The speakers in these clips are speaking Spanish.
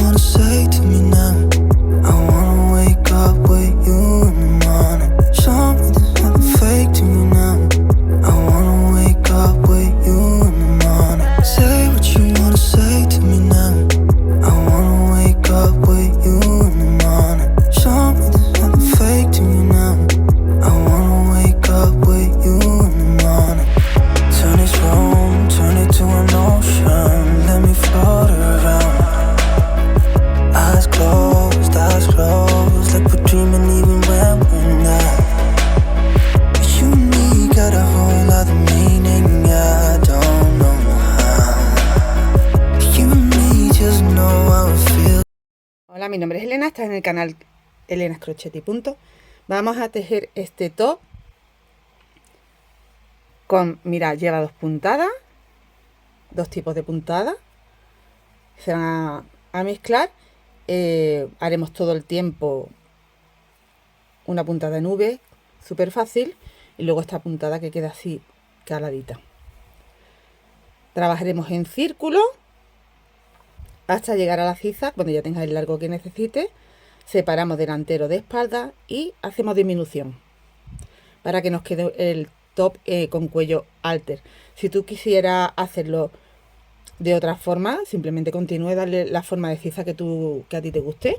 wanna say to me now. I wanna wake up with you in the morning. Show me there's nothing fake to me now. I wanna wake up with you in the morning. Say what you wanna say to me now. I wanna wake up with you in the morning. Show me there's nothing fake to me now. I wanna wake up with you in the morning. Turn this room, turn it to an ocean. Let me float around. Eyes closed, like we're dreaming even when we're not. You and me got a whole other meaning, I don't know how. You and me just know how it feels. Hola, mi nombre es Elena, estás en el canal Elena's Crochet y Punto. Vamos a tejer este top con, mira, lleva dos puntadas, dos tipos de puntadas. Se van a mezclar. Haremos todo el tiempo una puntada en V, súper fácil, y luego esta puntada que queda así caladita. Trabajaremos en círculo hasta llegar a la ciza. Cuando ya tengáis el largo que necesite, separamos delantero de espalda y hacemos disminución para que nos quede el top con cuello halter. Si tú quisieras hacerlo de otra forma, simplemente continúe, darle la forma de ciza que a ti te guste.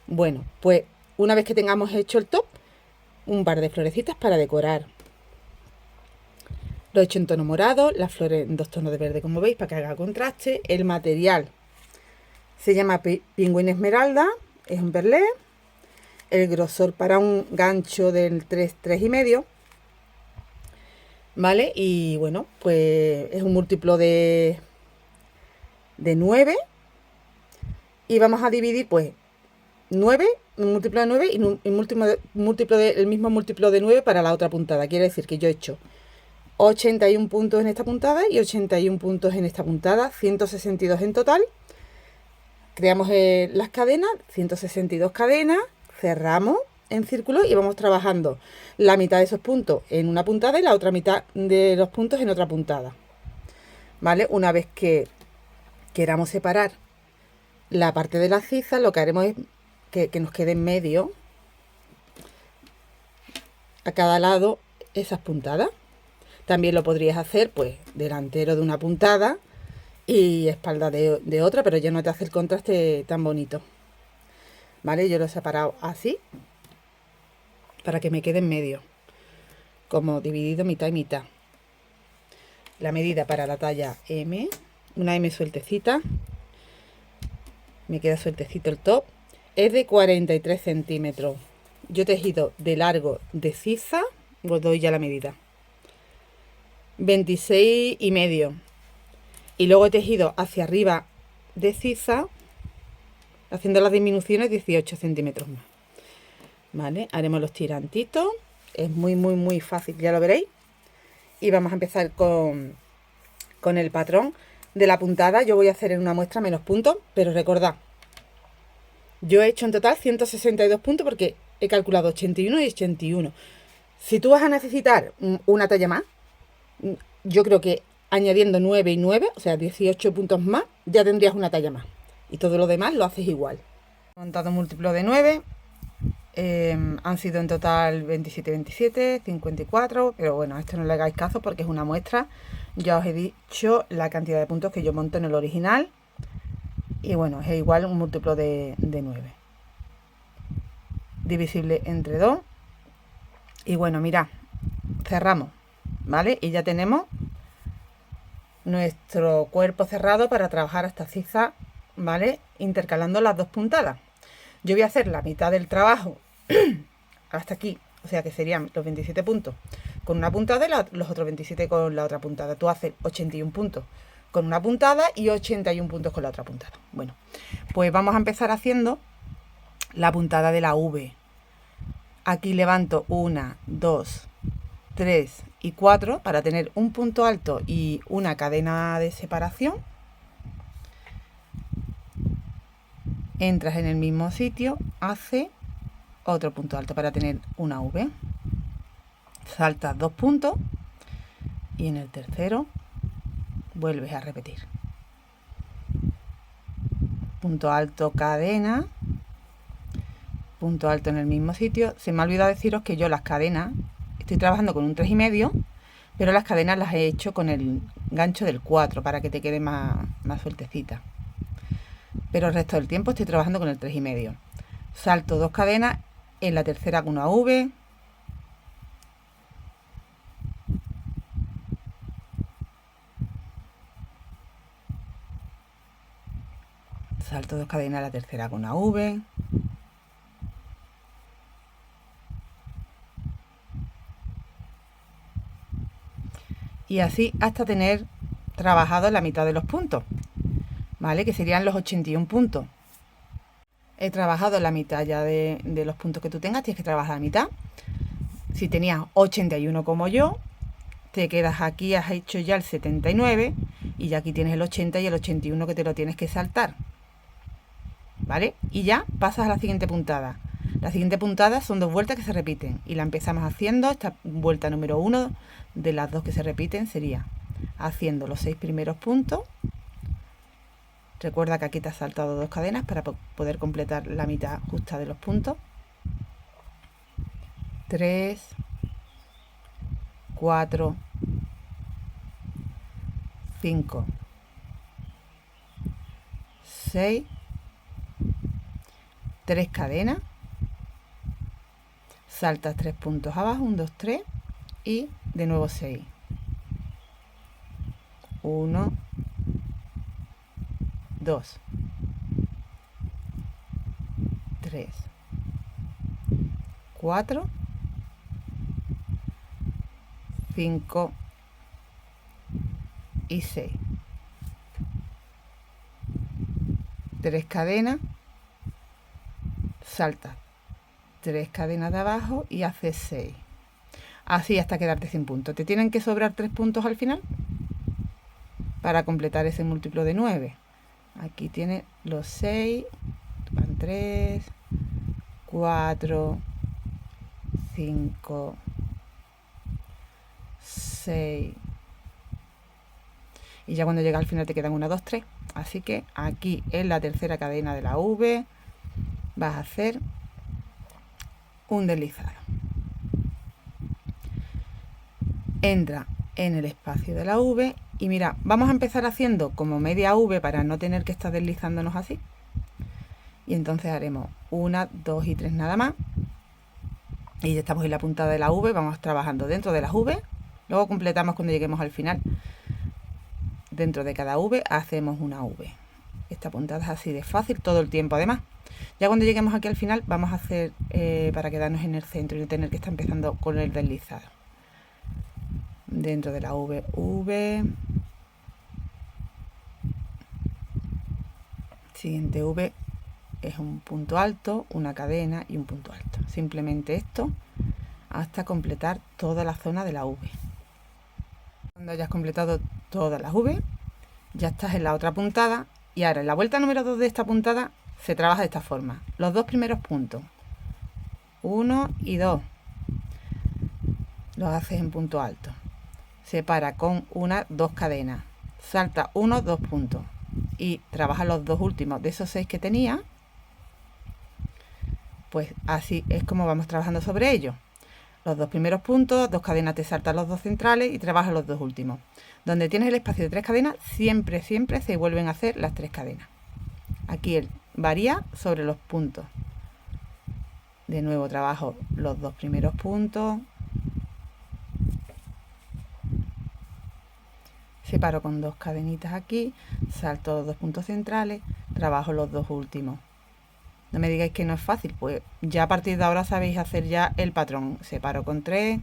Bueno, pues una vez que tengamos hecho el top, un par de florecitas para decorar. Lo he hecho en tono morado, las flores en dos tonos de verde, como veis, para que haga contraste. El material se llama Pingüín Esmeralda, es un perlé. El grosor para un gancho del 3,5, ¿vale? Y bueno, pues es un múltiplo de 9. Y vamos a dividir, pues, 9, un múltiplo de 9 y un el mismo múltiplo de 9 para la otra puntada. Quiere decir que yo he hecho 81 puntos en esta puntada y 81 puntos en esta puntada, 162 en total. Creamos las cadenas, 162 cadenas, cerramos en círculo y vamos trabajando la mitad de esos puntos en una puntada y la otra mitad de los puntos en otra puntada, ¿vale? Una vez que queramos separar la parte de la ciza, lo que haremos es que nos quede en medio a cada lado esas puntadas. También lo podrías hacer, pues, delantero de una puntada y espalda de otra, pero ya no te hace el contraste tan bonito, ¿vale? Yo lo he separado así para que me quede en medio, como dividido mitad y mitad. La medida para la talla M, una M sueltecita, me queda sueltecito el top, es de 43 centímetros. Yo he tejido de largo de ciza, os doy ya la medida, 26,5, y luego he tejido hacia arriba de ciza, haciendo las disminuciones, 18 centímetros más, ¿vale? Haremos los tirantitos, es muy fácil, ya lo veréis. Y vamos a empezar con el patrón de la puntada. Yo voy a hacer en una muestra menos puntos, pero recordad, yo he hecho en total 162 puntos porque he calculado 81 y 81. Si tú vas a necesitar una talla más, yo creo que añadiendo 9 y 9, o sea 18 puntos más, ya tendrías una talla más. Y todo lo demás lo haces igual. He montado múltiplo de 9. Han sido en total 27, 54, pero bueno, a esto no le hagáis caso porque es una muestra. Ya os he dicho la cantidad de puntos que yo monto en el original. Y bueno, es igual un múltiplo de 9. Divisible entre 2. Y bueno, mirad, cerramos, ¿vale? Y ya tenemos nuestro cuerpo cerrado para trabajar esta ciza, ¿vale? Intercalando las dos puntadas. Yo voy a hacer la mitad del trabajo hasta aquí, o sea que serían los 27 puntos con una puntada y los otros 27 con la otra puntada. Tú haces 81 puntos con una puntada y 81 puntos con la otra puntada. Bueno, pues vamos a empezar haciendo la puntada de la V. Aquí levanto 1, 2, 3 y 4 para tener un punto alto y una cadena de separación. Entras en el mismo sitio, hace otro punto alto para tener una V. Saltas 2 puntos y en el tercero vuelves a repetir. punto alto, cadena, punto alto en el mismo sitio. Se me ha olvidado deciros que yo las cadenas estoy trabajando con un 3,5, pero las cadenas las he hecho con el gancho del 4 para que te quede más sueltecita. Pero el resto del tiempo estoy trabajando con el 3,5. Salto 2 cadenas, en la tercera hago una V, salto 2 cadenas, la tercera hago una V, y así hasta tener trabajado la mitad de los puntos, ¿vale? Que serían los 81 puntos. He trabajado la mitad ya de los puntos que tú tengas, tienes que trabajar la mitad. Si tenías 81 como yo, te quedas aquí, has hecho ya el 79 y ya aquí tienes el 80 y el 81 que te lo tienes que saltar, ¿vale? Y ya pasas a la siguiente puntada. La siguiente puntada son 2 vueltas que se repiten y la empezamos haciendo, esta vuelta número 1 de las 2 que se repiten sería haciendo los 6 primeros puntos. Recuerda que aquí te has saltado 2 cadenas para poder completar la mitad justa de los puntos. 3, 4, 5, 6, 3 cadenas, saltas 3 puntos abajo, 1, 2, 3 y de nuevo 6. 1, 2, 3, 4, 5 y 6. 3 cadenas, saltas 3 cadenas de abajo y haces 6. Así hasta quedarte sin puntos. Te tienen que sobrar 3 puntos al final para completar ese múltiplo de 9. Aquí tienes los 6, van 3, 4, 5, 6. Y ya cuando llega al final te quedan 1, 2, 3. Así que aquí en la tercera cadena de la V vas a hacer un deslizado. Entra en el espacio de la V y mira, vamos a empezar haciendo como media V para no tener que estar deslizándonos así. Y entonces haremos 1, 2 y 3 nada más. Y ya estamos en la puntada de la V, vamos trabajando dentro de las V. Luego completamos cuando lleguemos al final. Dentro de cada V hacemos una V. Esta puntada es así de fácil todo el tiempo además. Ya cuando lleguemos aquí al final vamos a hacer para quedarnos en el centro y no tener que estar empezando con el deslizado. Dentro de la V, V. Siguiente V es un punto alto, una cadena y un punto alto. Simplemente esto hasta completar toda la zona de la V. Cuando hayas completado todas las V, ya estás en la otra puntada y ahora en la vuelta número 2 de esta puntada se trabaja de esta forma. Los 2 primeros puntos, 1 y 2, los haces en punto alto. Separa con 1, 2 cadenas, salta 1, 2 puntos y trabaja los 2 últimos de esos 6 que tenía. Pues así es como vamos trabajando sobre ellos. Los 2 primeros puntos, 2 cadenas te saltan los 2 centrales y trabajas los 2 últimos. Donde tienes el espacio de 3 cadenas, siempre se vuelven a hacer las 3 cadenas. Aquí varía sobre los puntos. De nuevo trabajo los 2 primeros puntos. Separo con 2 cadenitas aquí, salto los 2 puntos centrales, trabajo los 2 últimos. No me digáis que no es fácil, pues ya a partir de ahora sabéis hacer ya el patrón. Separo con 3,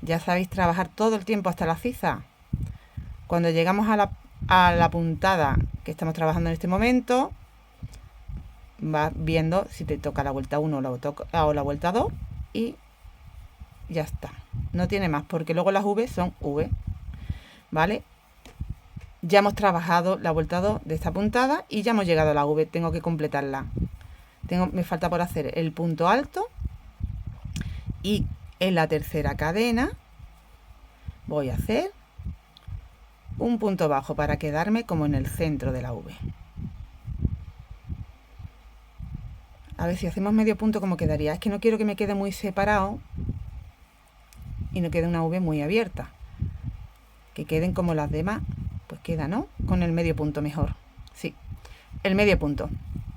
ya sabéis trabajar todo el tiempo hasta la ciza. Cuando llegamos a la puntada que estamos trabajando en este momento, vas viendo si te toca la vuelta 1 o la vuelta 2 y ya está. No tiene más, porque luego las V son V, ¿vale? Ya hemos trabajado la vuelta 2 de esta puntada y ya hemos llegado a la V, tengo que completarla. Me falta por hacer el punto alto y en la tercera cadena voy a hacer un punto bajo para quedarme como en el centro de la V. A ver si hacemos medio punto, ¿cómo quedaría? Es que no quiero que me quede muy separado y no quede una V muy abierta. Que queden como las demás. Pues queda, ¿no? Con el medio punto mejor. Sí, el medio punto.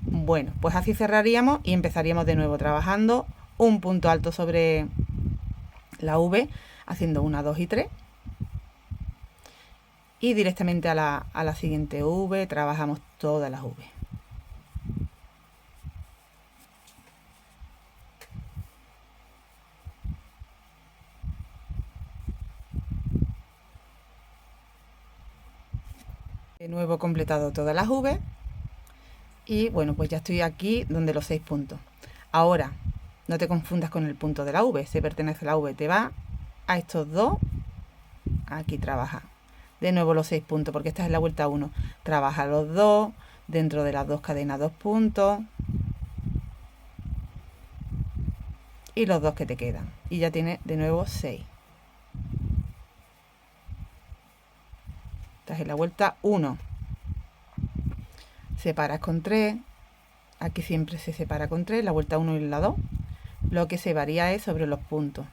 Bueno, pues así cerraríamos y empezaríamos de nuevo trabajando un punto alto sobre la V, haciendo 1, 2 y 3. Y directamente a la siguiente V trabajamos todas las V. De nuevo completado todas las V. Y bueno, pues ya estoy aquí donde los 6 puntos. Ahora, no te confundas con el punto de la V. Si pertenece a la V, te va a estos dos. Aquí trabaja. De nuevo los 6 puntos, porque esta es la vuelta 1. Trabaja los dos, dentro de las 2 cadenas 2 puntos. Y los 2 que te quedan. Y ya tienes de nuevo 6. Esta es la vuelta 1. Separas con 3. Aquí siempre se separa con 3, la vuelta 1 y la 2. Lo que se varía es sobre los puntos.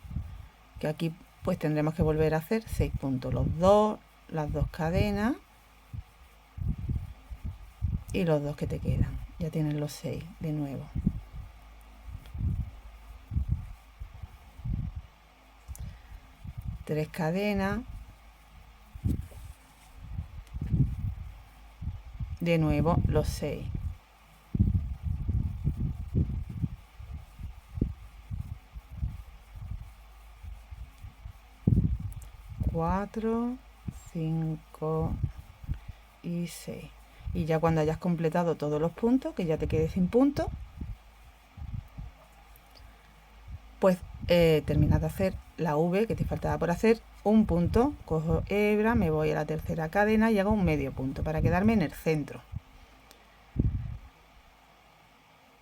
Que aquí pues tendremos que volver a hacer 6 puntos. Los 2, las 2 cadenas. Y los 2 que te quedan. Ya tienes los 6 de nuevo. Tres cadenas. De nuevo los 6. Cuatro, 5 y 6. Y ya cuando hayas completado todos los puntos, que ya te quedes sin puntos, pues terminas de hacer la V que te faltaba por hacer, un punto, cojo hebra, me voy a la tercera cadena y hago un medio punto para quedarme en el centro.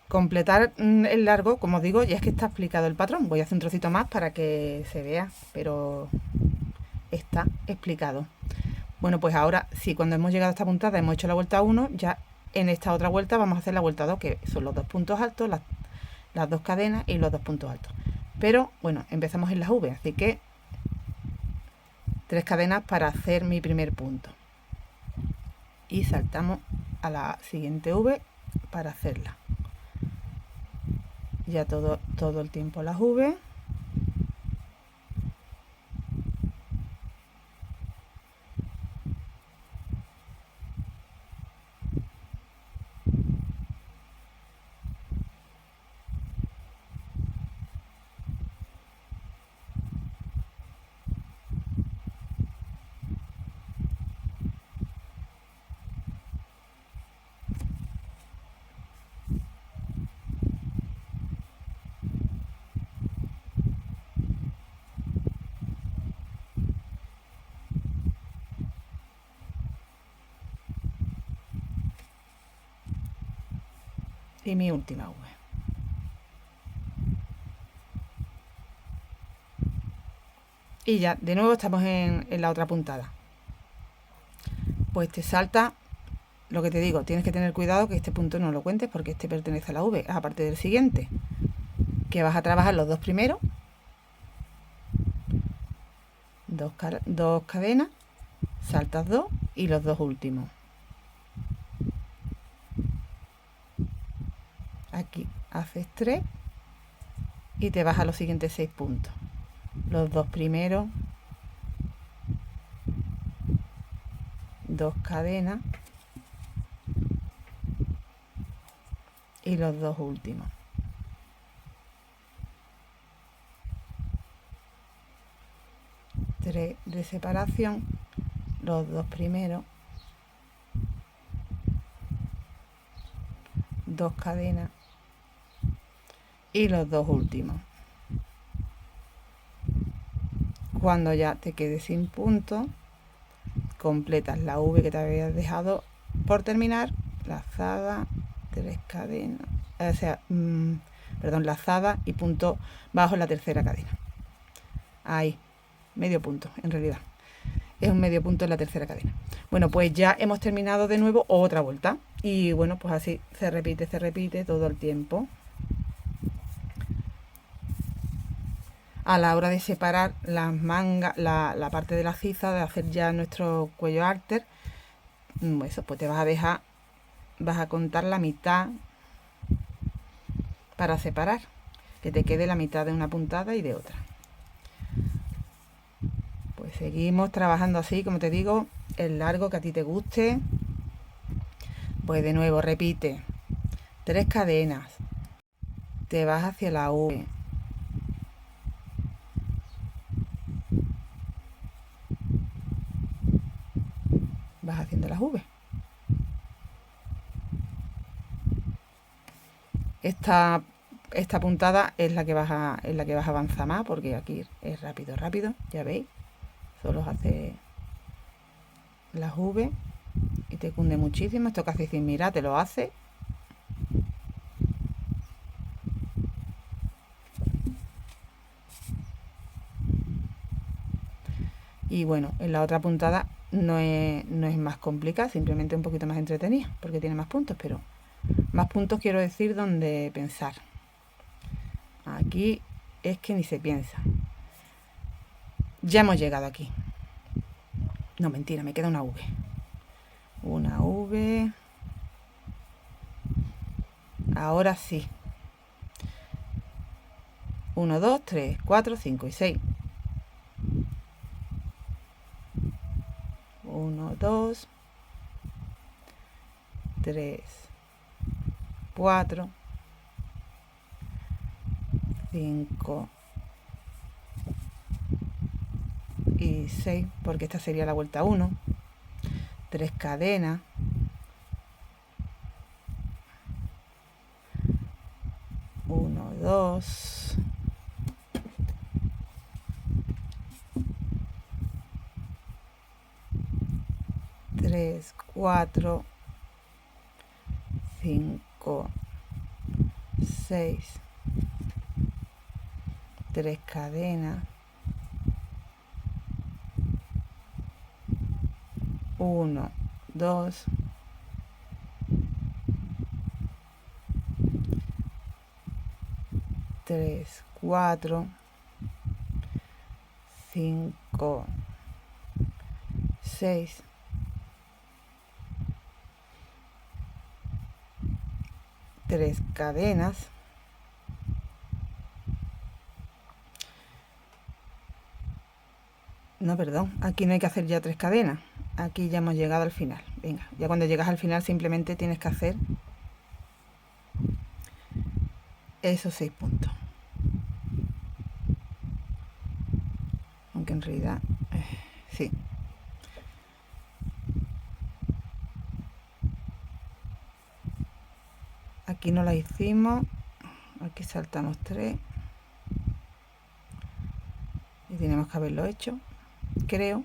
Completar el largo, como os digo, ya es que está explicado el patrón. Voy a hacer un trocito más para que se vea, pero está explicado. Bueno, pues ahora sí, cuando hemos llegado a esta puntada, hemos hecho la vuelta 1, ya en esta otra vuelta vamos a hacer la vuelta 2, que son los 2 puntos altos, las 2 cadenas y los 2 puntos altos. Pero bueno, empezamos en las V, así que 3 cadenas para hacer mi primer punto. Y saltamos a la siguiente V para hacerla. Ya todo el tiempo las V. Y mi última V. Y ya, de nuevo estamos en la otra puntada. Pues te salta, lo que te digo, tienes que tener cuidado que este punto no lo cuentes porque este pertenece a la V, aparte del siguiente. Que vas a trabajar los dos primeros. Dos cadenas, saltas 2 y los 2 últimos. Aquí haces 3 y te vas a los siguientes 6 puntos. Los 2 primeros, 2 cadenas y los 2 últimos. Tres de separación, los 2 primeros, 2 cadenas y los 2 últimos. Cuando ya te quedes sin puntos, completas la V que te habías dejado por terminar, lazada, 3 cadenas, lazada y punto bajo en la tercera cadena. Ahí, medio punto, en realidad. Es un medio punto en la tercera cadena. Bueno, pues ya hemos terminado de nuevo otra vuelta. Y bueno, pues así se repite todo el tiempo. a la hora de separar las mangas, la parte de la ciza, de hacer ya nuestro cuello halter, eso, pues te vas a contar la mitad para separar, que te quede la mitad de una puntada y de otra. Pues seguimos trabajando así, como te digo, el largo que a ti te guste. Pues de nuevo repite 3 cadenas, te vas hacia la V, vas haciendo las V. Esta puntada es la que vas a avanzar más, porque aquí es rápido, ya veis, solo hace las V y te cunde muchísimo. Esto casi sin mirar te lo hace. Y bueno, en la otra puntada no es más complicada, simplemente un poquito más entretenida, porque tiene más puntos, pero más puntos quiero decir donde pensar. Aquí es que ni se piensa. Ya hemos llegado aquí. No, mentira, me queda una V. Una V. Ahora sí. 1, 2, 3, 4, 5 y 6. 1, 2, 3, 4, 5 y 6, porque esta sería la vuelta 1. 3 cadenas. 1, 2, 3, 4, 5, 6, 3 cadenas, 1, 2, 3, 4, 5, 6, 3 cadenas, no, perdón, aquí no hay que hacer ya 3 cadenas, aquí ya hemos llegado al final. Venga, ya cuando llegas al final simplemente tienes que hacer esos 6 puntos, aunque en realidad sí. Aquí no la hicimos, aquí saltamos 3 y tenemos que haberlo hecho, creo,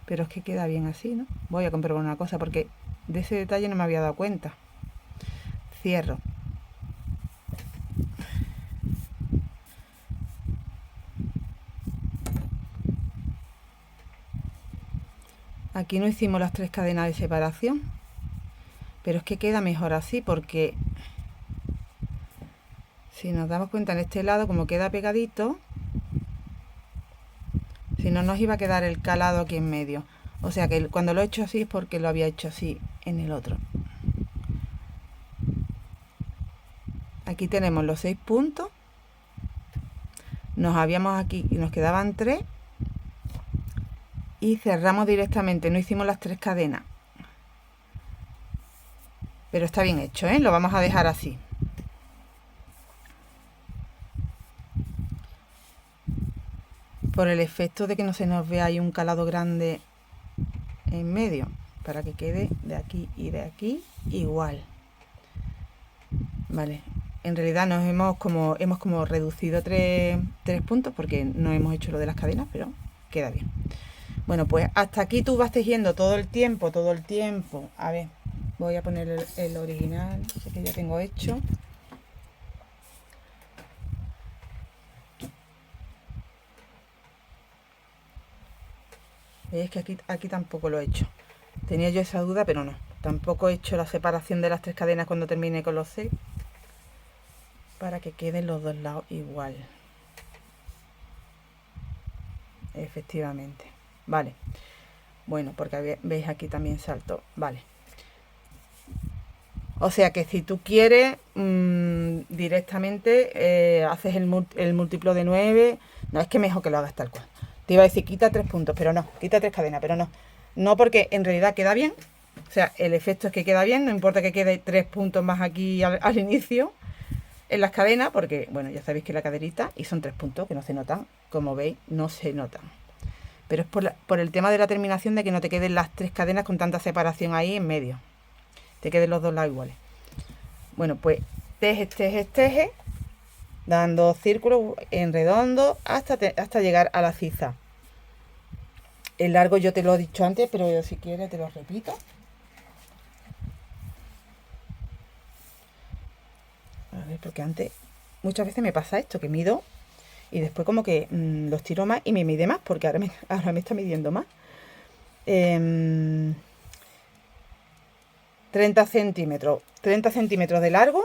pero es que queda bien así, ¿no? Voy a comprobar una cosa porque de ese detalle no me había dado cuenta. Cierro. Aquí no hicimos las 3 cadenas de separación, pero es que queda mejor así, porque si nos damos cuenta en este lado, como queda pegadito, si no nos iba a quedar el calado aquí en medio. O sea que cuando lo he hecho así es porque lo había hecho así en el otro. Aquí tenemos los 6 puntos. Nos habíamos aquí y nos quedaban 3. Y cerramos directamente, no hicimos las 3 cadenas. Pero está bien hecho, ¿eh? Lo vamos a dejar así. Por el efecto de que no se nos vea ahí un calado grande en medio, para que quede de aquí y de aquí igual. Vale, en realidad nos hemos como reducido 3 puntos porque no hemos hecho lo de las cadenas, pero queda bien. Bueno, pues hasta aquí tú vas tejiendo todo el tiempo. A ver, voy a poner el original que ya tengo hecho. Es que aquí tampoco lo he hecho. Tenía yo esa duda, pero no. Tampoco he hecho la separación de las 3 cadenas cuando termine con los 6. Para que queden los dos lados igual. efectivamente. Vale. Bueno, porque veis aquí también salto. Vale. O sea que si tú quieres directamente haces el múltiplo de 9. No, es que mejor que lo hagas tal cual. Te iba a decir quita 3 puntos, pero no. Quita 3 cadenas, pero no. No, porque en realidad queda bien. O sea, el efecto es que queda bien. No importa que quede 3 puntos más aquí al inicio en las cadenas, porque, bueno, ya sabéis que la caderita, y son 3 puntos que no se notan. Como veis, no se notan. Pero es por el tema de la terminación, de que no te queden las 3 cadenas con tanta separación ahí en medio. Te queden los dos lados iguales. Bueno, pues teje, dando círculos en redondo hasta llegar a la ciza. El largo yo te lo he dicho antes, pero si quieres te lo repito. A ver, porque antes muchas veces me pasa esto, que mido y después como que los tiro más y me mide más, porque ahora me está midiendo más. 30 centímetros. 30 centímetros de largo,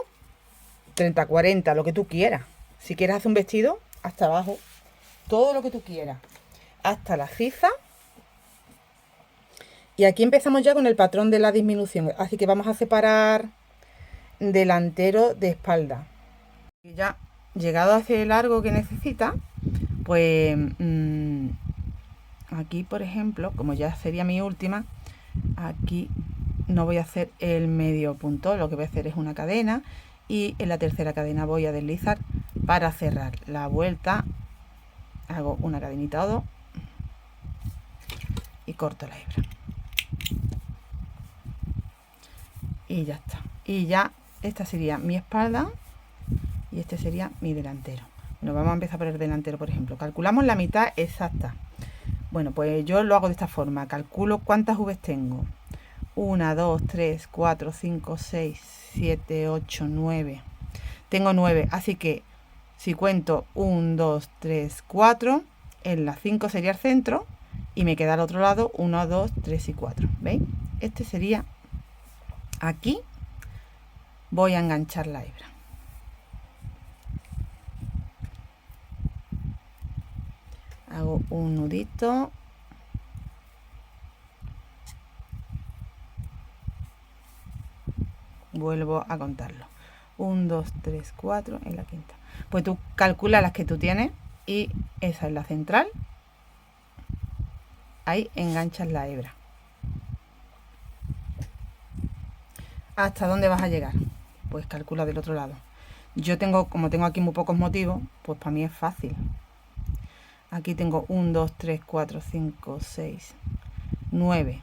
30, 40, lo que tú quieras. Si quieres hacer un vestido, hasta abajo, todo lo que tú quieras. Hasta la ciza. Y aquí empezamos ya con el patrón de la disminución. Así que vamos a separar delantero de espalda. Y ya llegado a ese largo que necesita, pues aquí, por ejemplo, como ya sería mi última, aquí no voy a hacer el medio punto, lo que voy a hacer es una cadena y en la tercera cadena voy a deslizar para cerrar la vuelta. Hago una cadenita o dos y corto la hebra y ya está. Y ya esta sería mi espalda y este sería mi delantero. Bueno, vamos a empezar por el delantero, por ejemplo. Calculamos la mitad exacta. Bueno, pues yo lo hago de esta forma. Calculo cuántas V's tengo. 1, 2, 3, 4, 5, 6, 7, 8, 9. Tengo 9, así que si cuento 1, 2, 3, 4, en la 5 sería el centro y me queda al otro lado 1, 2, 3 y 4. ¿Veis? Este sería aquí. Voy a enganchar la hebra. Hago un nudito. Vuelvo a contarlo. 1, 2, 3, 4 en la quinta. Pues tú calculas las que tú tienes y esa es la central. Ahí enganchas la hebra. ¿Hasta dónde vas a llegar? Pues calcula del otro lado. Yo como tengo aquí muy pocos motivos, pues para mí es fácil. Aquí tengo 1, 2, 3, 4, 5, 6, 9,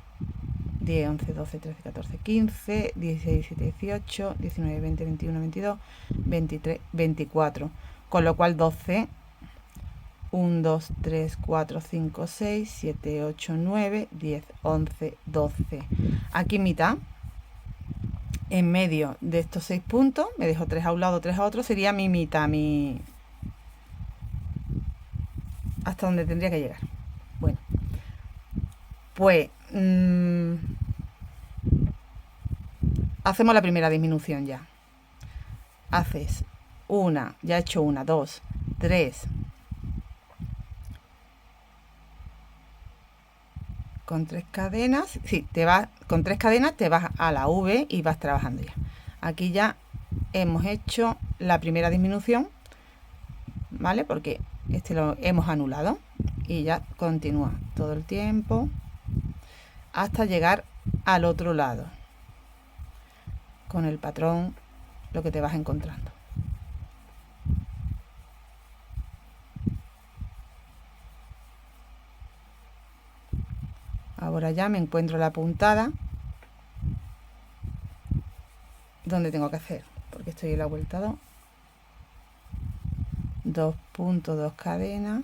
10, 11, 12, 13, 14, 15, 16, 17, 18, 19, 20, 21, 22, 23, 24. Con lo cual 12, 1, 2, 3, 4, 5, 6, 7, 8, 9, 10, 11, 12. Aquí mitad. En medio de estos 6 puntos, me dejo 3 a un lado, 3 a otro, sería mi mitad, hasta donde tendría que llegar. Bueno, pues hacemos la primera disminución ya. Haces una, ya he hecho 1, 2, 3. Con 3 cadenas, sí, con 3 cadenas te vas a la V y vas trabajando ya. Aquí ya hemos hecho la primera disminución, ¿vale? Porque este lo hemos anulado y ya continúa todo el tiempo hasta llegar al otro lado con el patrón, lo que te vas encontrando. Ahora ya me encuentro la puntada donde tengo que hacer, porque estoy en la vuelta 2. 2 puntos, 2 cadenas,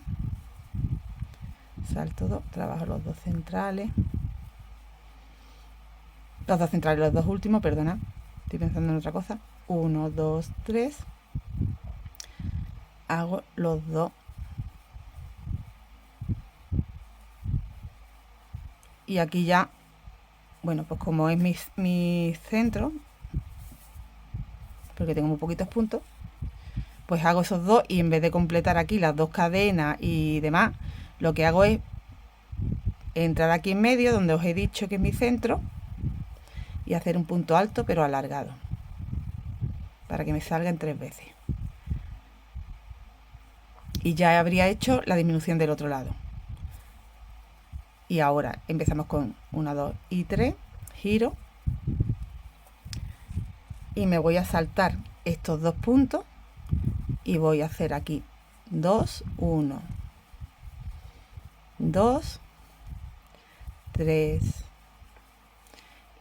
salto 2, trabajo los dos centrales. Los dos centrales, los dos últimos, perdona, estoy pensando en otra cosa. 1, 2, 3. Hago los dos. Y aquí ya, bueno, pues como es mi centro, porque tengo muy poquitos puntos, pues hago esos dos y en vez de completar aquí las 2 cadenas y demás, lo que hago es entrar aquí en medio, donde os he dicho que es mi centro, y hacer un punto alto pero alargado, para que me salgan 3 veces. Y ya habría hecho la disminución del otro lado. Y ahora empezamos con 1, 2 y 3, giro, y me voy a saltar estos 2 puntos y voy a hacer aquí 2, 1, 2, 3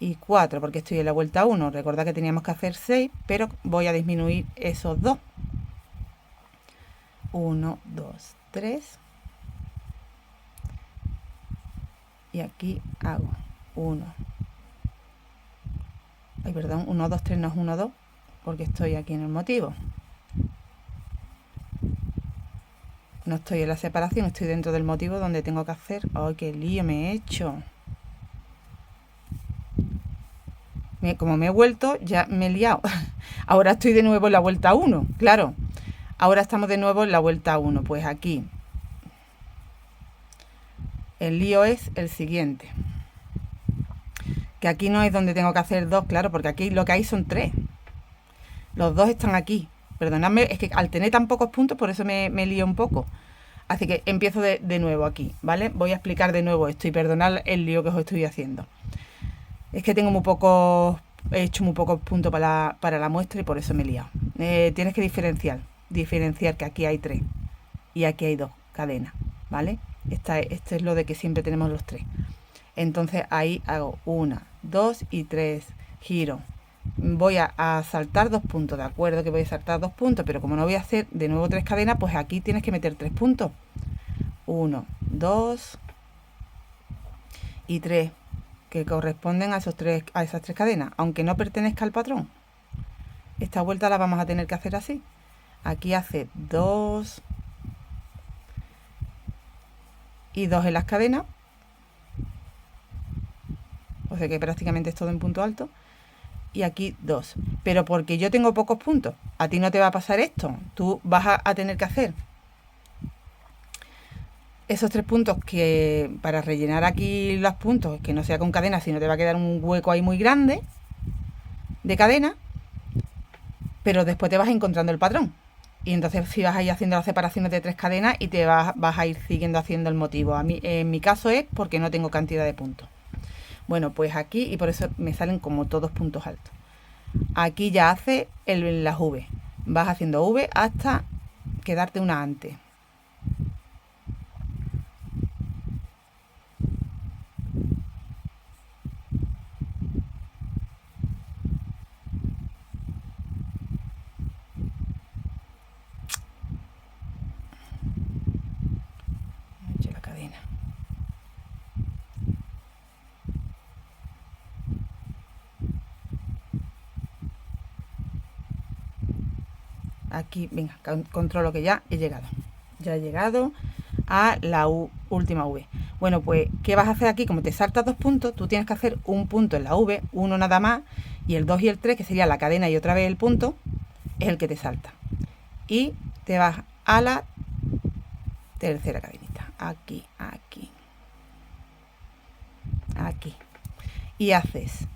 y 4, porque estoy en la vuelta 1. Recordad que teníamos que hacer 6, pero voy a disminuir esos 2. 1, 2, 3. Y aquí hago 1. Ay, perdón, 1, 2, 3 no es 1, 2, porque estoy aquí en el motivo. No estoy en la separación, estoy dentro del motivo donde tengo que hacer... ¡Ay, qué lío me he hecho! Como me he vuelto, ya me he liado. Ahora estoy de nuevo en la vuelta 1, claro. Ahora estamos de nuevo en la vuelta 1. Pues aquí el lío es el siguiente. Que aquí no es donde tengo que hacer 2, claro, porque aquí lo que hay son 3. Los 2 están aquí. Perdonadme, es que al tener tan pocos puntos, por eso me lío un poco. Así que empiezo de nuevo aquí, ¿vale? Voy a explicar de nuevo esto y perdonad el lío que os estoy haciendo. Es que tengo muy pocos, he hecho muy pocos puntos para la muestra y por eso me he liado. Tienes que diferenciar que aquí hay 3 y aquí hay 2 cadenas, ¿vale? Esto es lo de que siempre tenemos los 3. Entonces ahí hago 1, 2 y 3, giro. Voy a saltar 2 puntos, de acuerdo que voy a saltar 2 puntos, pero como no voy a hacer de nuevo 3 cadenas, pues aquí tienes que meter 3 puntos. 1, 2 y 3, que corresponden a esas 3 cadenas, aunque no pertenezca al patrón. Esta vuelta la vamos a tener que hacer así. Aquí hace 2 y 2 en las cadenas, o sea que prácticamente es todo en punto alto. Y aquí 2, pero porque yo tengo pocos puntos, a ti no te va a pasar esto. Tú vas a tener que hacer esos 3 puntos, que para rellenar aquí los puntos, que no sea con cadena, sino te va a quedar un hueco ahí muy grande de cadena, pero después te vas encontrando el patrón. Y entonces si vas a ir haciendo las separaciones de 3 cadenas y te vas a ir siguiendo haciendo el motivo. A mí, en mi caso es porque no tengo cantidad de puntos. Bueno, pues aquí, y por eso me salen como todos puntos altos. Aquí ya hace las V. Vas haciendo V hasta quedarte una antes. He hecho la cadena. Aquí, venga, controlo que ya he llegado. Ya he llegado a la última V. Bueno, pues, ¿qué vas a hacer aquí? Como te saltas 2 puntos, tú tienes que hacer un punto en la V, uno nada más, y el 2 y el 3, que sería la cadena y otra vez el punto, es el que te salta. Y te vas a la tercera cadenita. Aquí, aquí, aquí. Y haces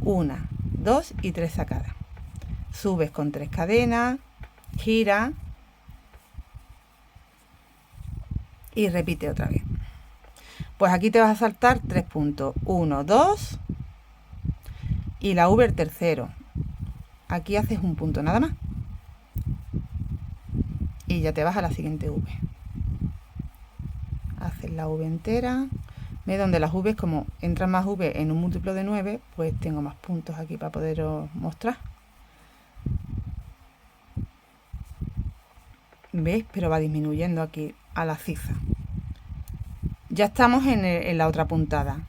1, 2 y 3 sacadas. Subes con 3 cadenas, gira y repite otra vez. Pues aquí te vas a saltar 3 puntos. 1, 2 y la V el tercero. Aquí haces un punto nada más. Y ya te vas a la siguiente V. Haces la V entera. ¿Ves? Donde las V, como entran más V en un múltiplo de 9, pues tengo más puntos aquí para poderos mostrar. ¿Ves? Pero va disminuyendo aquí a la cifra. Ya estamos en la otra puntada.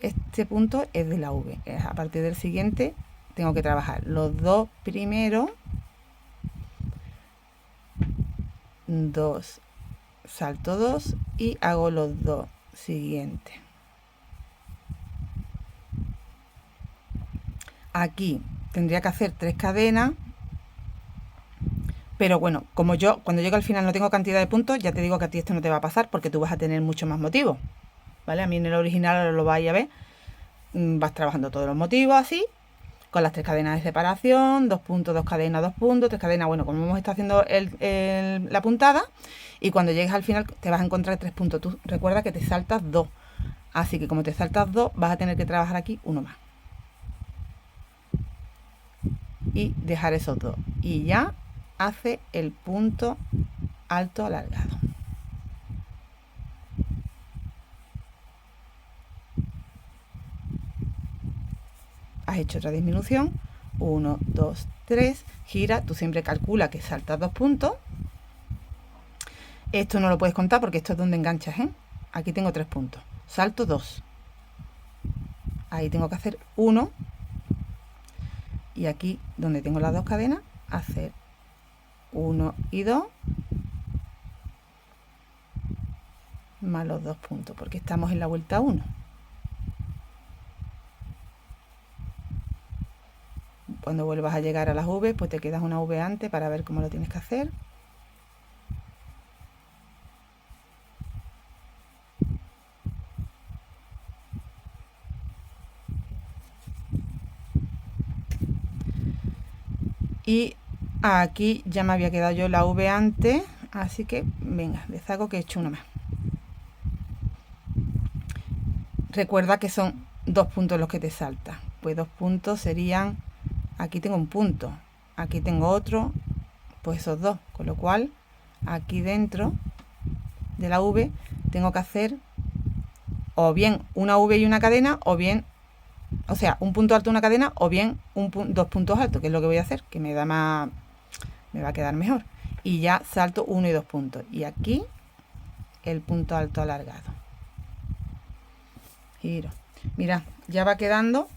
Este punto es de la V. A partir del siguiente tengo que trabajar los 2 primeros, 2, salto 2 y hago los 2 siguientes. Aquí tendría que hacer 3 cadenas, Pero bueno, como yo cuando llego al final no tengo cantidad de puntos, ya te digo que a ti esto no te va a pasar porque tú vas a tener mucho más motivos, ¿vale? A mí en el original lo vais a ver, vas trabajando todos los motivos así, con las 3 cadenas de separación, 2 puntos, 2 cadenas, 2 puntos, 3 cadenas, bueno, como hemos estado haciendo la puntada, y cuando llegues al final te vas a encontrar 3 puntos. Tú recuerda que te saltas 2, así que como te saltas 2, vas a tener que trabajar aquí uno más. Y dejar esos 2. Y ya hace el punto alto alargado. Has hecho otra disminución, 1, 2, 3, gira, tú siempre calcula que saltas 2 puntos. Esto no lo puedes contar porque esto es donde enganchas, ¿eh? Aquí tengo 3 puntos, salto 2, ahí tengo que hacer 1, y aquí donde tengo las 2 cadenas, hacer 1 y 2, más los 2 puntos, porque estamos en la vuelta 1. Cuando vuelvas a llegar a las V, pues te quedas una V antes para ver cómo lo tienes que hacer. Y aquí ya me había quedado yo la V antes, así que venga, deshago que he hecho una más. Recuerda que son 2 puntos los que te saltas. Pues 2 puntos serían, aquí tengo un punto, aquí tengo otro, pues esos 2. Con lo cual, aquí dentro de la V tengo que hacer o bien una V y una cadena, o bien, o sea, un punto alto, una cadena, o bien 2 puntos altos, que es lo que voy a hacer, que me da más, me va a quedar mejor. Y ya salto 1 y 2 puntos. Y aquí el punto alto alargado. Giro. Mira, ya va quedando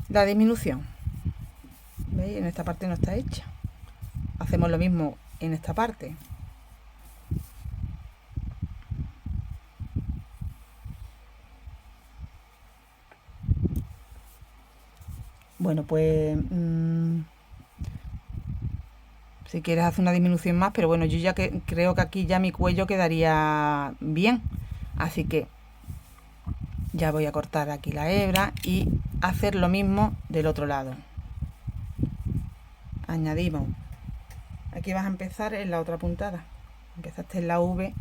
la disminución. ¿Veis? En esta parte no está hecha. Hacemos lo mismo en esta parte. Bueno, pues si quieres hacer una disminución más, pero bueno, yo ya que creo que aquí ya mi cuello quedaría bien, así que ya voy a cortar aquí la hebra y hacer lo mismo del otro lado. Añadimos, aquí vas a empezar en la otra puntada, empezaste en la V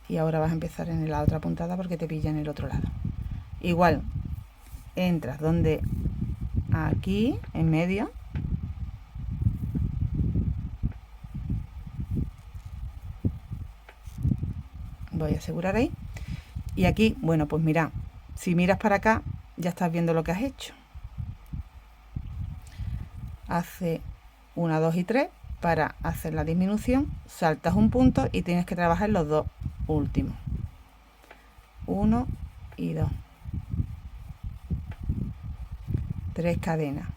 y ahora vas a empezar en la otra puntada porque te pilla en el otro lado. Igual, entras donde, aquí en medio, voy a asegurar ahí, y aquí, bueno, pues mira, si miras para acá ya estás viendo lo que has hecho. Hace 1, 2 y 3 para hacer la disminución, saltas un punto y tienes que trabajar los 2 últimos, 1 y 2, 3 cadenas.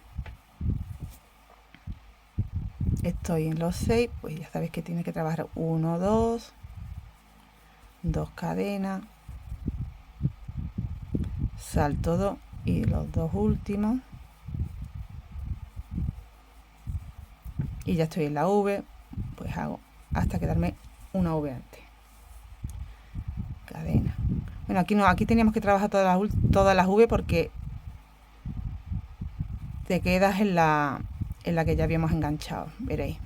Estoy en los 6, pues ya sabes que tienes que trabajar 1, 2, 2 cadenas, salto 2 y los 2 últimos, y ya estoy en la V, pues hago hasta quedarme una V antes. Cadena. Bueno, aquí no, aquí teníamos que trabajar todas las V porque te quedas en la que ya habíamos enganchado, veréis.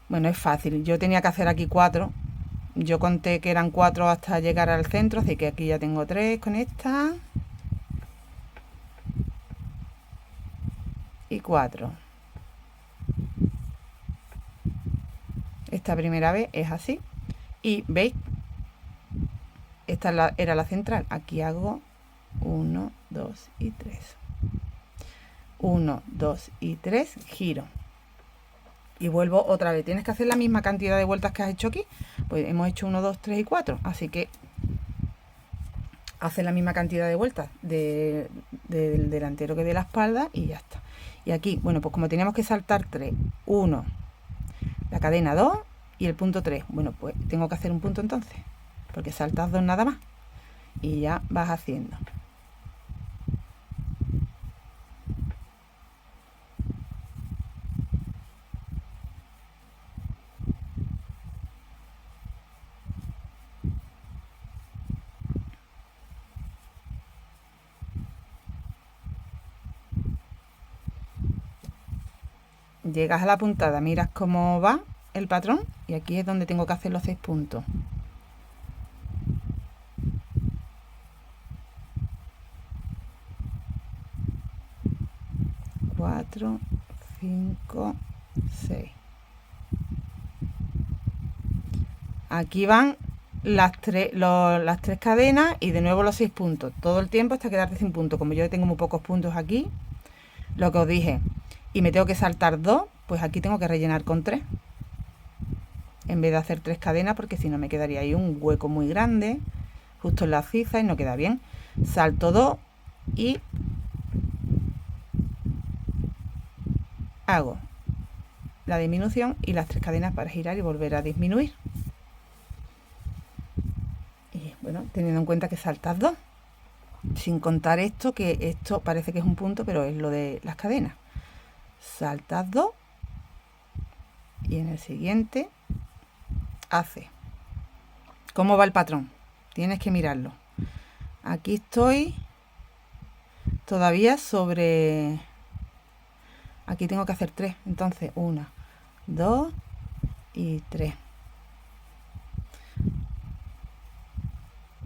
Bueno, es fácil, yo tenía que hacer aquí 4, yo conté que eran 4 hasta llegar al centro, así que aquí ya tengo 3 con esta y 4. Esta primera vez es así y veis, esta era la central, aquí hago 1, 2 y 3, 1, 2 y 3, giro y vuelvo otra vez. Tienes que hacer la misma cantidad de vueltas que has hecho aquí, pues hemos hecho 1, 2, 3 y 4, así que hace la misma cantidad de vueltas del delantero que de la espalda y ya está. Y aquí, bueno, pues como teníamos que saltar 3, 1, la cadena 2 y el punto 3, bueno, pues tengo que hacer un punto entonces, porque saltas 2 nada más y ya vas haciendo. llegas a la puntada, miras cómo va el patrón y aquí es donde tengo que hacer los 6 puntos. Cuatro, 5, 6. Aquí van las tres cadenas y de nuevo los 6 puntos. Todo el tiempo hasta quedarte sin puntos. Como yo tengo muy pocos puntos aquí, lo que os dije, y me tengo que saltar 2, pues aquí tengo que rellenar con 3. En vez de hacer 3 cadenas, porque si no me quedaría ahí un hueco muy grande, justo en la ciza y no queda bien. Salto 2 y hago la disminución y las 3 cadenas para girar y volver a disminuir. Y bueno, teniendo en cuenta que saltas 2, sin contar esto, que esto parece que es un punto, pero es lo de las cadenas. Saltas 2 y en el siguiente hace. ¿Cómo va el patrón? Tienes que mirarlo. Aquí estoy todavía sobre... Aquí tengo que hacer 3, entonces 1, 2 y 3.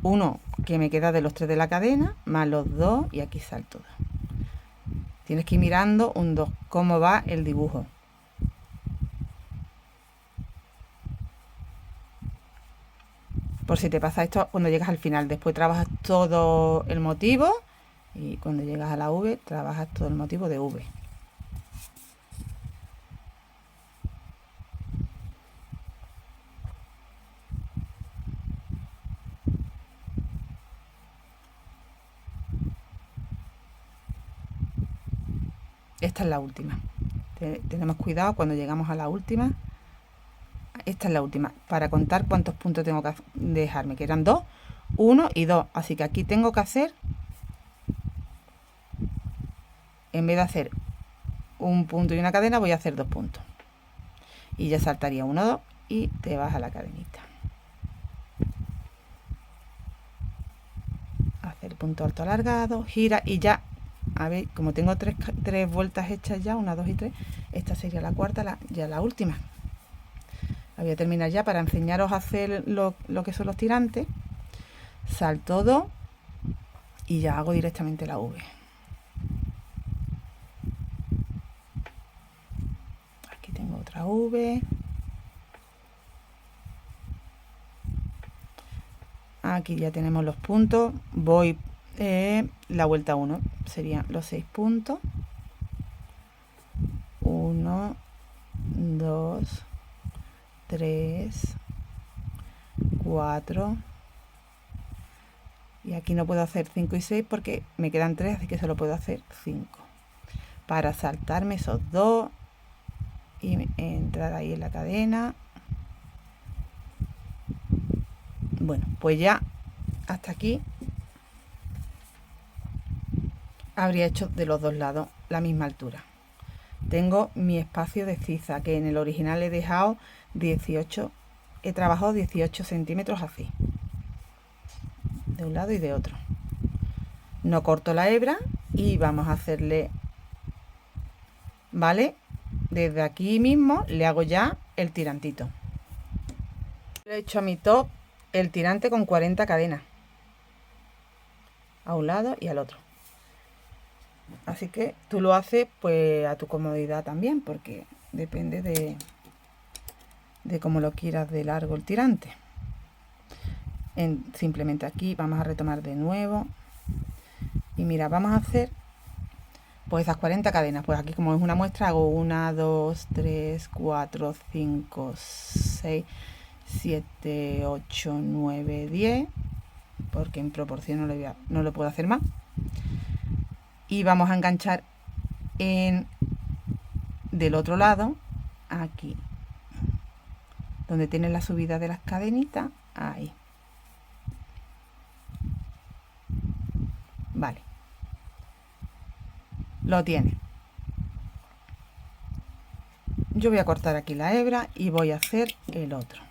1 que me queda de los 3 de la cadena, más los 2 y aquí salto 2. Tienes que ir mirando un 2, cómo va el dibujo. Por si te pasa esto cuando llegas al final, después trabajas todo el motivo y cuando llegas a la V trabajas todo el motivo de V. Esta es la última. Tenemos cuidado cuando llegamos a la última. Esta es la última. Para contar cuántos puntos tengo que dejarme, que eran 2, 1 y 2. Así que aquí tengo que hacer, en vez de hacer un punto y una cadena, voy a hacer 2 puntos. Y ya saltaría 1, 2 y te vas a la cadenita. Hacer el punto alto alargado, gira y ya. A ver, como tengo 3 vueltas hechas ya, 1, 2 y 3, esta sería la cuarta, ya la última. La voy a terminar ya para enseñaros a hacer lo que son los tirantes. Salto 2 y ya hago directamente la V. Aquí tengo otra V. Aquí ya tenemos los puntos. Voy la vuelta 1, serían los 6 puntos. 1, 2, 3, 4. Y aquí no puedo hacer 5 y 6 porque me quedan 3, así que solo puedo hacer 5. Para saltarme esos 2 y entrar ahí en la cadena. Bueno, pues ya hasta aquí habría hecho de los dos lados la misma altura. Tengo mi espacio de ciza, que en el original he dejado 18, he trabajado 18 centímetros así, de un lado y de otro. No corto la hebra y vamos a hacerle, ¿vale? Desde aquí mismo le hago ya el tirantito. Le he hecho a mi top el tirante con 40 cadenas, a un lado y al otro. Así que tú lo haces pues a tu comodidad también, porque depende de cómo lo quieras de largo el tirante. Simplemente aquí vamos a retomar de nuevo. Y mira, vamos a hacer pues esas 40 cadenas. Pues aquí, como es una muestra, hago 1, 2, 3, 4, 5, 6, 7, 8, 9, 10. Porque en proporción no lo puedo hacer más. Y vamos a enganchar del otro lado, aquí, donde tiene la subida de las cadenitas, ahí. Vale. Lo tiene. Yo voy a cortar aquí la hebra y voy a hacer el otro.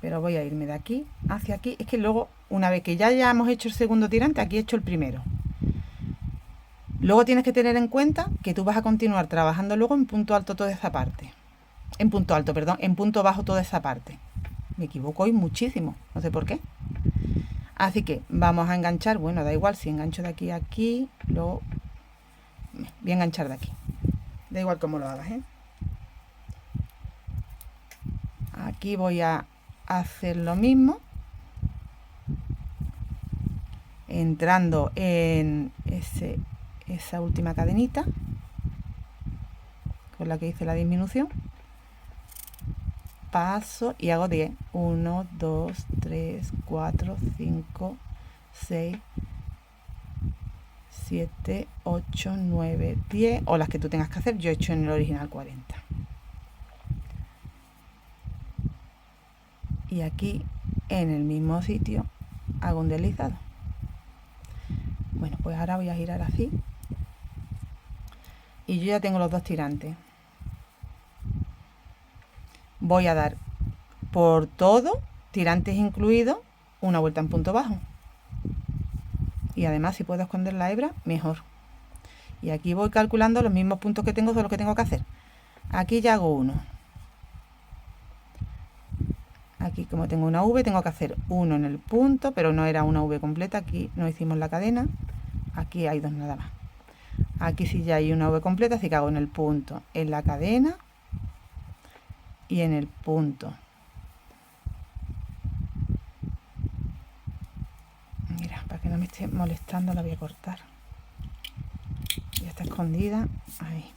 Pero voy a irme de aquí hacia aquí. Es que luego, una vez que ya hayamos hecho el segundo tirante, aquí he hecho el primero. Luego tienes que tener en cuenta que tú vas a continuar trabajando luego en punto alto toda esa parte. En punto alto, perdón, en punto bajo toda esa parte. Me equivoco hoy muchísimo, no sé por qué. Así que vamos a enganchar, bueno, da igual si engancho de aquí a aquí, luego voy a enganchar de aquí. Da igual cómo lo hagas, ¿eh? Aquí voy a hacer lo mismo, entrando en esa última cadenita con la que hice la disminución. Paso y hago 10. 1, 2, 3, 4, 5, 6, 7, 8, 9, 10 o las que tú tengas que hacer. Yo he hecho en el original 40. Y aquí en el mismo sitio hago un deslizado. Bueno, pues ahora voy a girar así y yo ya tengo los dos tirantes. Voy a dar por todo, tirantes incluidos, una vuelta en punto bajo. Y además, si puedo esconder la hebra, mejor. Y aquí voy calculando los mismos puntos que tengo, son los que tengo que hacer. Aquí ya hago uno. Aquí, como tengo una V, tengo que hacer uno en el punto, pero no era una V completa. Aquí no hicimos la cadena. Aquí hay dos nada más. Aquí sí ya hay una V completa, así que hago en el punto, en la cadena y en el punto. Mira, para que no me esté molestando la voy a cortar. Ya está escondida. Ahí.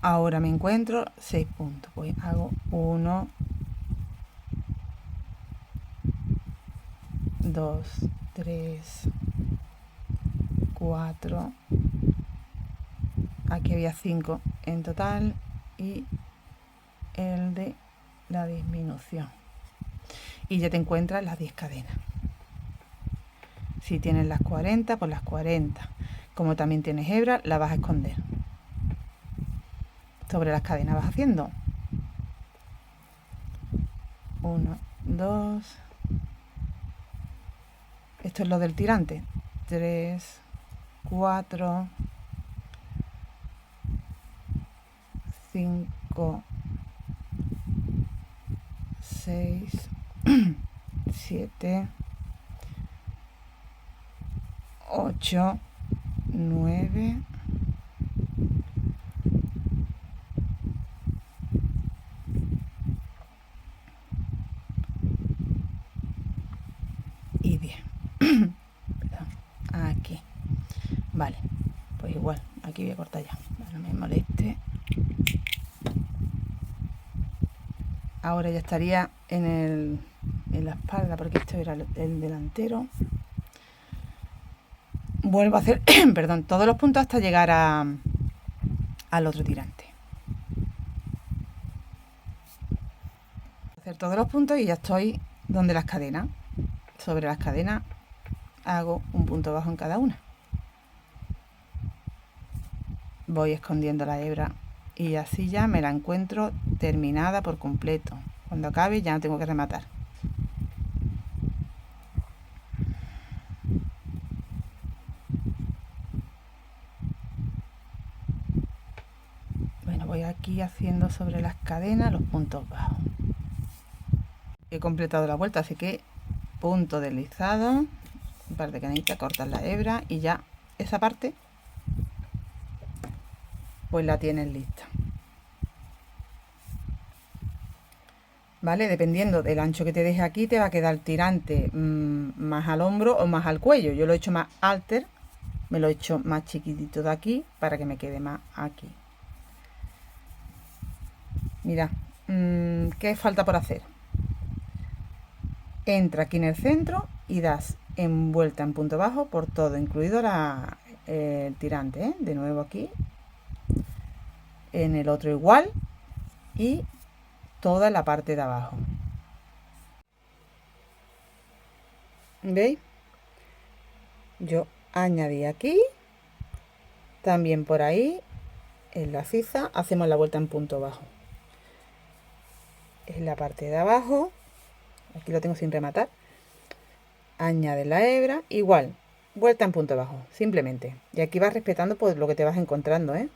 Ahora me encuentro 6 puntos. Pues hago 1, 2, 3, 4. Aquí había 5 en total y el de la disminución. Y ya te encuentras las 10 cadenas. Si tienes las 40, pues las 40. Como también tienes hebra, la vas a esconder. Sobre las cadenas vas haciendo 1, 2. Esto es lo del tirante. 3, 4, 5, 6, 7, 8, 9, y 10. Aquí. Vale, pues igual, aquí voy a cortar ya, no me moleste. Ahora ya estaría en la espalda, porque esto era el delantero. Vuelvo a hacer, perdón, todos los puntos hasta llegar al otro tirante. Hacer todos los puntos y ya estoy donde las cadenas. Sobre las cadenas hago un punto bajo en cada una. Voy escondiendo la hebra y así ya me la encuentro terminada por completo. Cuando acabe ya no tengo que rematar. Bueno, voy aquí haciendo sobre las cadenas los puntos bajos. He completado la vuelta, así que punto deslizado, un par de cadenitas, cortas la hebra y ya esa parte pues la tienes lista. ¿Vale? Dependiendo del ancho que te deje aquí, te va a quedar el tirante más al hombro o más al cuello. Yo lo he hecho más alter, me lo he hecho más chiquitito de aquí para que me quede más aquí. Mira, ¿qué falta por hacer? Entra aquí en el centro y das en vuelta en punto bajo por todo, incluido el tirante, ¿eh? De nuevo aquí. En el otro igual y toda la parte de abajo. ¿Veis? Yo añadí aquí, también por ahí, en la ciza, hacemos la vuelta en punto bajo. En la parte de abajo, aquí lo tengo sin rematar, añade la hebra, igual, vuelta en punto bajo, simplemente. Y aquí vas respetando pues lo que te vas encontrando, ¿eh?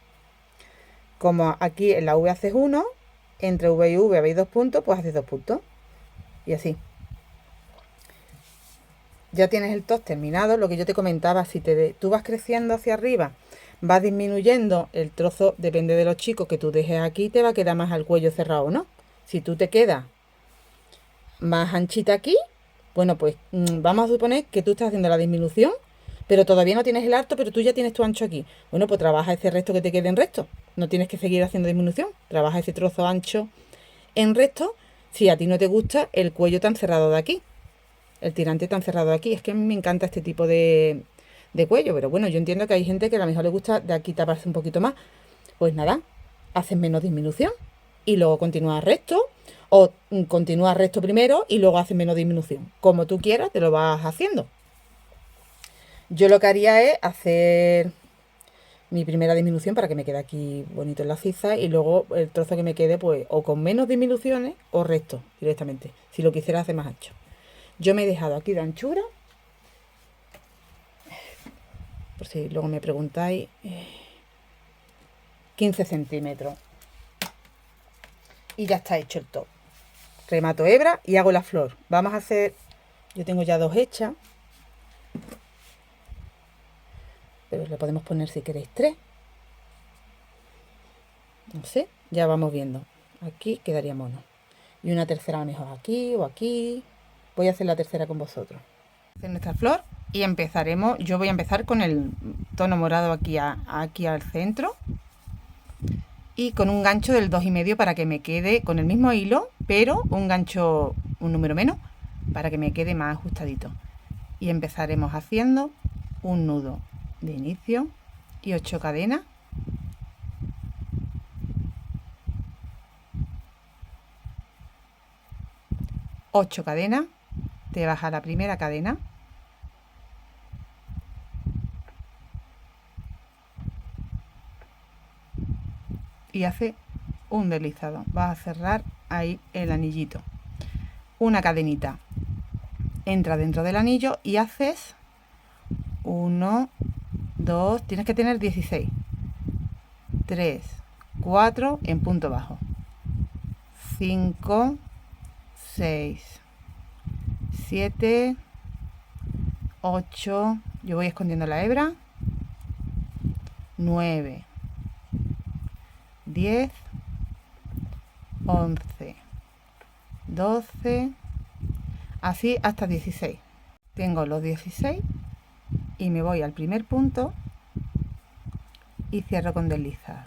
Como aquí en la V haces 1, entre V y V habéis 2 puntos, pues haces 2 puntos. Y así. Ya tienes el top terminado. Lo que yo te comentaba, si tú vas creciendo hacia arriba, vas disminuyendo el trozo, depende de los chicos que tú dejes aquí, te va a quedar más al cuello cerrado, ¿no? Si tú te quedas más anchita aquí, bueno, pues vamos a suponer que tú estás haciendo la disminución, pero todavía no tienes el alto, pero tú ya tienes tu ancho aquí. Bueno, pues trabaja ese resto que te quede en recto. No tienes que seguir haciendo disminución. Trabaja ese trozo ancho en recto si a ti no te gusta el cuello tan cerrado de aquí. El tirante tan cerrado de aquí. Es que a mí me encanta este tipo de cuello, pero bueno, yo entiendo que hay gente que a lo mejor le gusta de aquí taparse un poquito más. Pues nada, haces menos disminución y luego continúas recto, o continúas recto primero y luego haces menos disminución. Como tú quieras, te lo vas haciendo. Yo lo que haría es hacer mi primera disminución para que me quede aquí bonito en la ciza y luego el trozo que me quede pues o con menos disminuciones o recto directamente, si lo quisiera hacer más ancho. Yo me he dejado aquí de anchura, por si luego me preguntáis, 15 centímetros. Y ya está hecho el top. Remato hebra y hago la flor. Vamos a hacer, yo tengo ya 2 hechas, pero le podemos poner si queréis 3. No sé, ya vamos viendo. Aquí quedaría mono. Y una tercera a lo mejor aquí o aquí. Voy a hacer la tercera con vosotros. Hacer nuestra flor y empezaremos. Yo voy a empezar con el tono morado aquí al centro. Y con un gancho del 2,5 para que me quede con el mismo hilo, pero un gancho, un número menos, para que me quede más ajustadito. Y empezaremos haciendo un nudo de inicio y 8 cadenas. Ocho cadenas, te vas a la primera cadena, y hace un deslizado. Vas a cerrar ahí el anillito, una cadenita, entra dentro del anillo y haces 1, 2, tienes que tener 16, 3, 4 en punto bajo, 5, 6, 7, 8, yo voy escondiendo la hebra, 9, 10, 11, 12, así hasta 16. Tengo los 16 y me voy al primer punto y cierro con deslizado.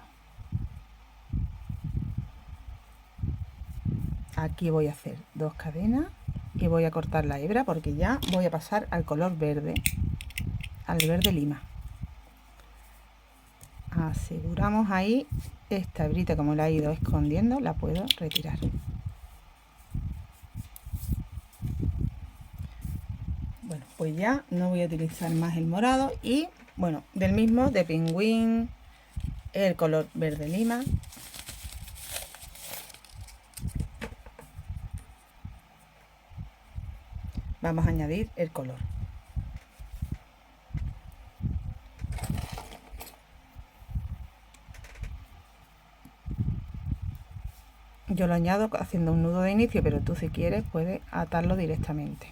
Aquí voy a hacer 2 cadenas y voy a cortar la hebra porque ya voy a pasar al color verde, al verde lima. Aseguramos ahí esta hebrita, como la he ido escondiendo, la puedo retirar. Bueno, pues ya no voy a utilizar más el morado y bueno, del mismo de pingüín, el color verde lima. Vamos a añadir el color. Yo lo añado haciendo un nudo de inicio, pero tú si quieres puedes atarlo directamente.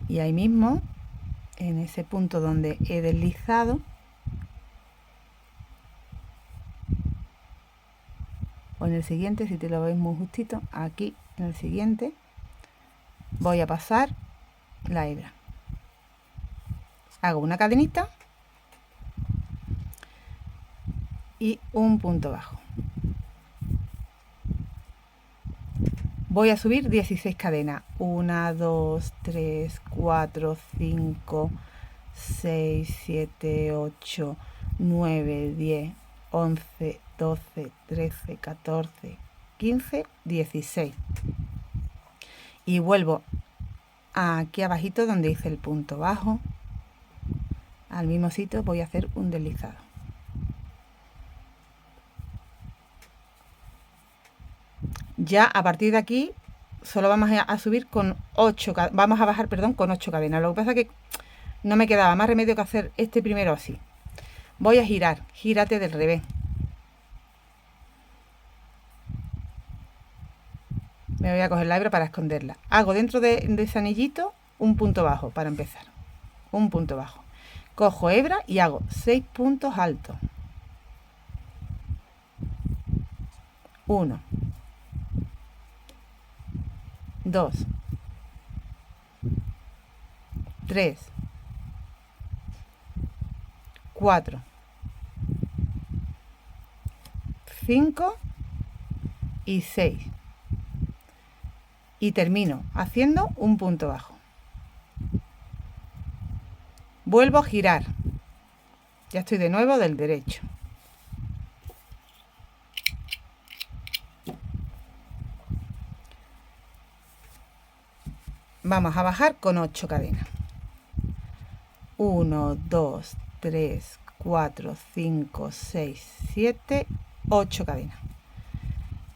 Y ahí mismo, en ese punto donde he deslizado, o en el siguiente, si te lo veis muy justito, aquí en el siguiente, voy a pasar la hebra. Hago una cadenita y un punto bajo. Voy a subir 16 cadenas. 1, 2, 3, 4, 5, 6, 7, 8, 9, 10, 11, 12, 13, 14, 15, 16. Y vuelvo aquí abajito donde hice el punto bajo. Al mismo sitio voy a hacer un deslizado. Ya a partir de aquí solo vamos a subir con 8, vamos a bajar, perdón, con 8 cadenas. Lo que pasa es que no me quedaba más remedio que hacer este primero así. Voy a girar, gírate del revés. Me voy a coger la hebra para esconderla. Hago dentro de ese anillito un punto bajo para empezar. Un punto bajo. Cojo hebra y hago 6 puntos altos. 1, 2, 3, 4, 5 y 6. Y termino haciendo un punto bajo. Vuelvo a girar. Ya estoy de nuevo del derecho. Vamos a bajar con 8 cadenas. 1, 2, 3, 4, 5, 6, 7, 8 cadenas.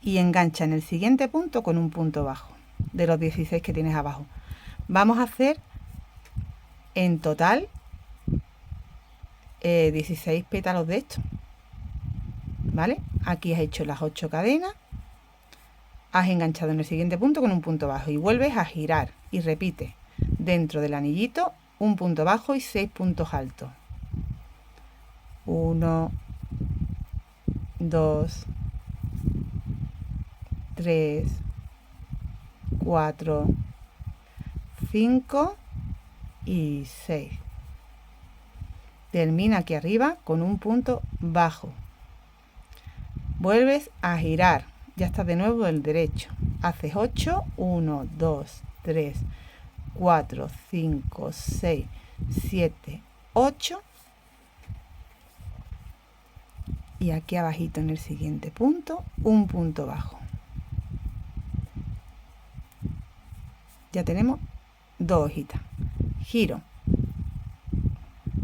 Y engancha en el siguiente punto con un punto bajo de los 16 que tienes abajo. Vamos a hacer en total 16 pétalos de esto, ¿vale? Aquí has hecho las 8 cadenas, has enganchado en el siguiente punto con un punto bajo y vuelves a girar y repite dentro del anillito un punto bajo y 6 puntos altos. 1, 2, 3, 4, 5 y 6. Termina aquí arriba con un punto bajo. Vuelves a girar. Ya estás de nuevo del derecho. Haces 8, 1, 2, 3, 4, 5, 6, 7, 8. Y aquí abajito en el siguiente punto, un punto bajo. Ya tenemos 2 hojitas. Giro.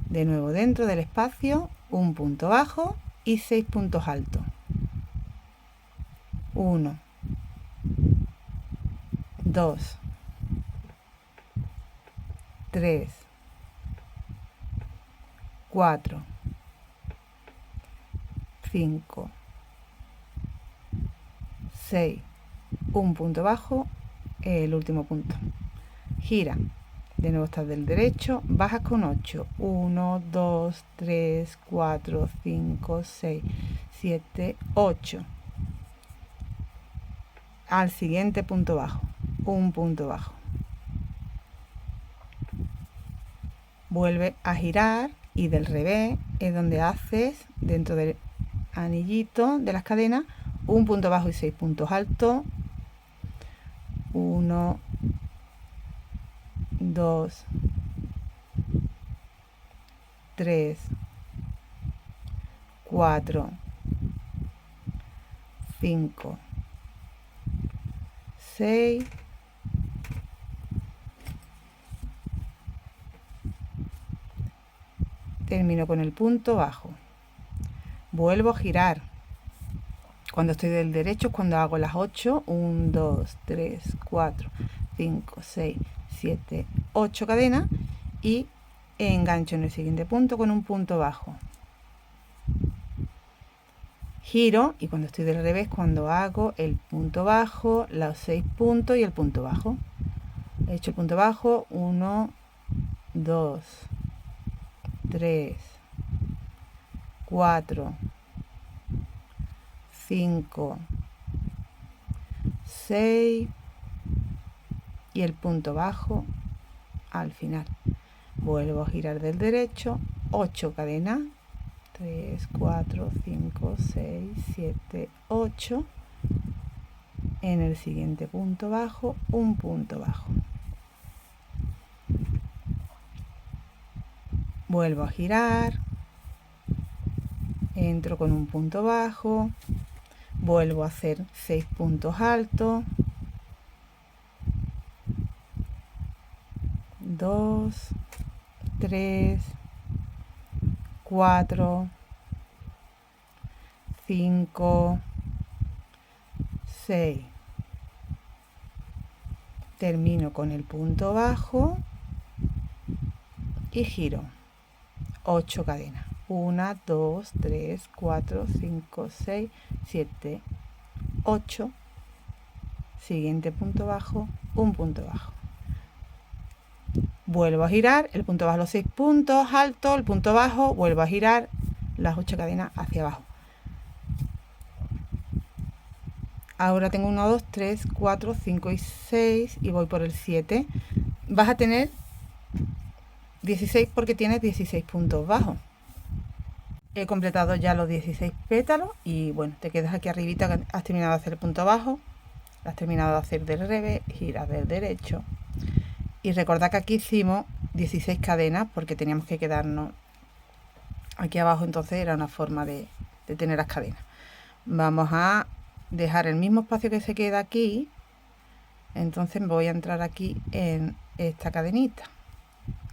De nuevo dentro del espacio, un punto bajo y 6 puntos altos. 1, 2, 3, 4, 5, 6, un punto bajo, el último punto. Gira. De nuevo estás del derecho, bajas con 8. 1, 2, 3, 4, 5, 6, 7, 8. Al siguiente punto bajo, un punto bajo. Vuelve a girar y del revés es donde haces dentro del anillito de las cadenas un punto bajo y 6 puntos altos. 1, 2, 3, 4, 5, 6 termino con el punto bajo, vuelvo a girar. Cuando estoy del derecho es cuando hago las 8, 1, 2, 3, 4, 5, 6, 7, 8 cadenas y engancho en el siguiente punto con un punto bajo. Giro y cuando estoy del revés cuando hago el punto bajo, los 6 puntos y el punto bajo. He hecho el punto bajo, 1, 2, 3, 4, 5, 6 y el punto bajo al final. Vuelvo a girar del derecho, 8 cadenas, 3, 4, 5, 6, 7, 8. En el siguiente punto bajo, un punto bajo. Vuelvo a girar, entro con un punto bajo, vuelvo a hacer 6 puntos altos, 2, 3, 4, 5, 6, termino con el punto bajo y giro 8 cadenas, 1, 2, 3, 4, 5, 6, 7, 8, siguiente punto bajo, un punto bajo, vuelvo a girar el punto bajo, los 6 puntos altos, el punto bajo, vuelvo a girar las 8 cadenas hacia abajo. Ahora tengo 1, 2, 3, 4, 5 y 6 y voy por el 7. Vas a tener 16 porque tienes 16 puntos bajos. He completado ya los 16 pétalos y bueno, te quedas aquí arribita que has terminado de hacer el punto bajo, has terminado de hacer del revés, giras del derecho y recordad que aquí hicimos 16 cadenas porque teníamos que quedarnos aquí abajo, entonces era una forma de tener las cadenas. Vamos a dejar el mismo espacio que se queda aquí, entonces voy a entrar aquí en esta cadenita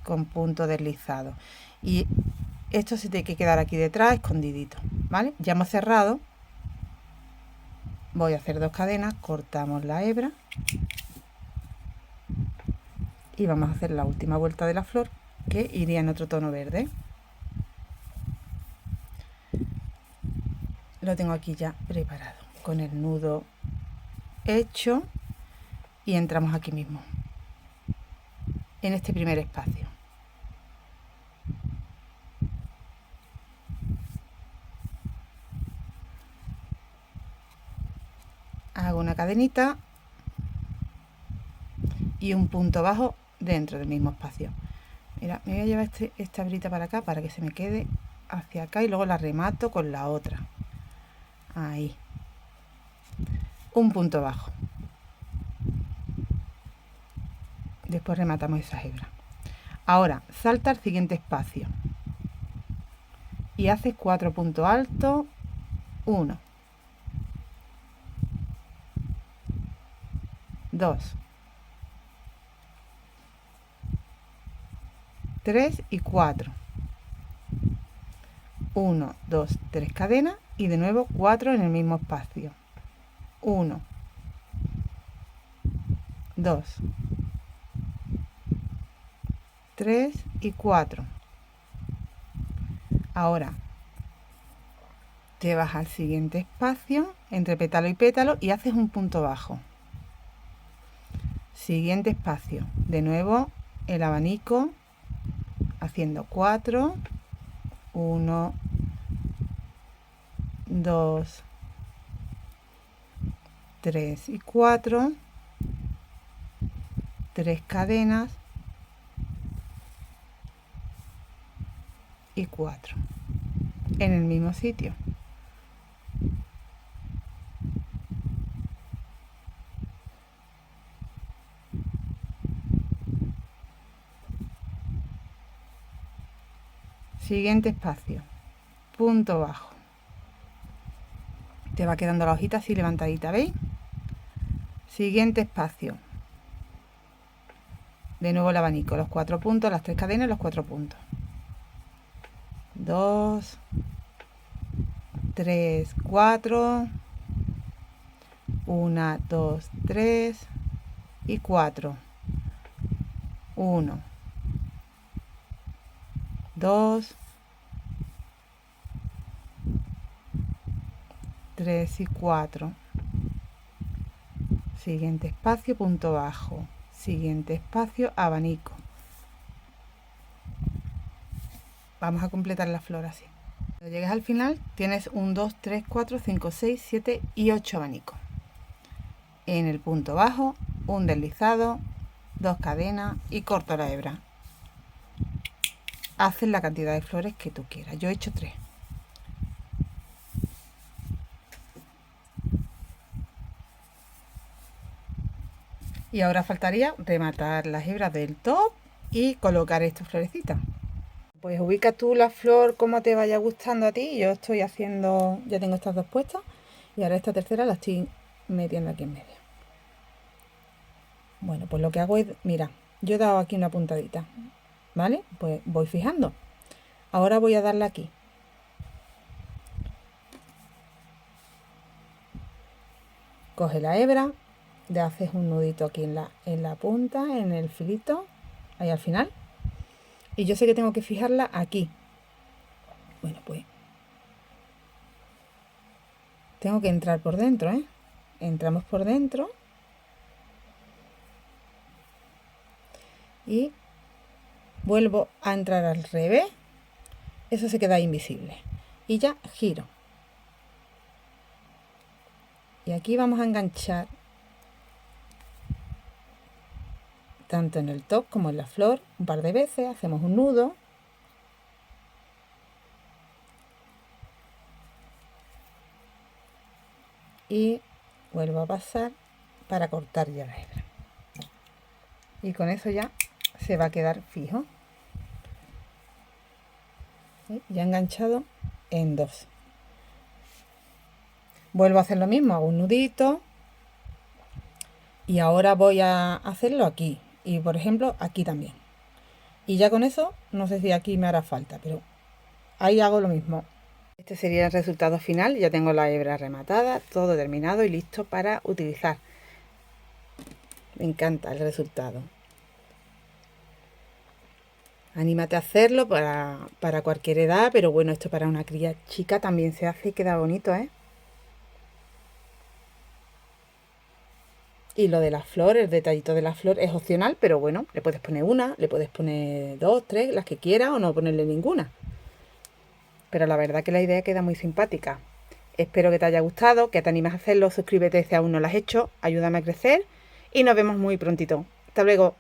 con punto deslizado y esto se tiene que quedar aquí detrás escondidito, ¿vale? Ya hemos cerrado, voy a hacer 2 cadenas, cortamos la hebra y vamos a hacer la última vuelta de la flor que iría en otro tono verde. Lo tengo aquí ya preparado con el nudo hecho y entramos aquí mismo en este primer espacio. Hago una cadenita y un punto bajo dentro del mismo espacio. Mira, me voy a llevar esta hebrita para acá para que se me quede hacia acá y luego la remato con la otra. Ahí. Un punto bajo. Después rematamos esa hebra. Ahora, salta al siguiente espacio. Y haces 4 puntos altos. 1. 2. 3 y 4. 1, 2, 3 cadenas y de nuevo 4 en el mismo espacio. 1, 2, 3 y 4. Ahora te vas al siguiente espacio entre pétalo y pétalo y haces un punto bajo. Siguiente espacio, de nuevo el abanico haciendo 4, 1, 2, 3 y 4, 3 cadenas y 4 en el mismo sitio. Siguiente espacio, punto bajo. Te va quedando la hojita así levantadita, ¿veis? Siguiente espacio. De nuevo el abanico, los 4 puntos, las 3 cadenas y los 4 puntos. 2, 3, 4. 1, 2, 3 y 4. 1, 2, 3 y 4. Siguiente espacio, punto bajo. Siguiente espacio, abanico. Vamos a completar la flor así. Cuando llegues al final tienes 1, 2, 3, 4, 5, 6, 7 y 8 abanicos. En el punto bajo, un deslizado, 2 cadenas y corto la hebra. Haces la cantidad de flores que tú quieras. Yo he hecho 3. Y ahora faltaría rematar las hebras del top y colocar estas florecitas. Pues ubica tú la flor como te vaya gustando a ti. Yo estoy haciendo, ya tengo estas 2 puestas y ahora esta tercera la estoy metiendo aquí en medio. Bueno, pues lo que hago es, mira, yo he dado aquí una puntadita, ¿vale? Pues voy fijando. Ahora voy a darle aquí. Coge la hebra, le haces un nudito aquí en la punta, en el filito, ahí al final. Y yo sé que tengo que fijarla aquí. Bueno, pues tengo que entrar por dentro, ¿eh? Entramos por dentro y vuelvo a entrar al revés. Eso se queda invisible. Y ya giro. Y aquí vamos a enganchar tanto en el top como en la flor un par de veces. Hacemos un nudo. Y vuelvo a pasar para cortar ya la hebra. Y con eso ya se va a quedar fijo. ¿Sí? Ya enganchado en dos. Vuelvo a hacer lo mismo, hago un nudito. Y ahora voy a hacerlo aquí. Y por ejemplo, aquí también. Y ya con eso, no sé si aquí me hará falta, pero ahí hago lo mismo. Este sería el resultado final. Ya tengo la hebra rematada, todo terminado y listo para utilizar. Me encanta el resultado. Anímate a hacerlo para cualquier edad, pero bueno, esto para una cría chica también se hace y queda bonito, ¿eh? Y lo de las flores, el detallito de la flor es opcional, pero bueno, le puedes poner una, le puedes poner dos, tres, las que quieras o no ponerle ninguna. Pero la verdad que la idea queda muy simpática. Espero que te haya gustado, que te animes a hacerlo, suscríbete si aún no lo has hecho, ayúdame a crecer y nos vemos muy prontito. Hasta luego.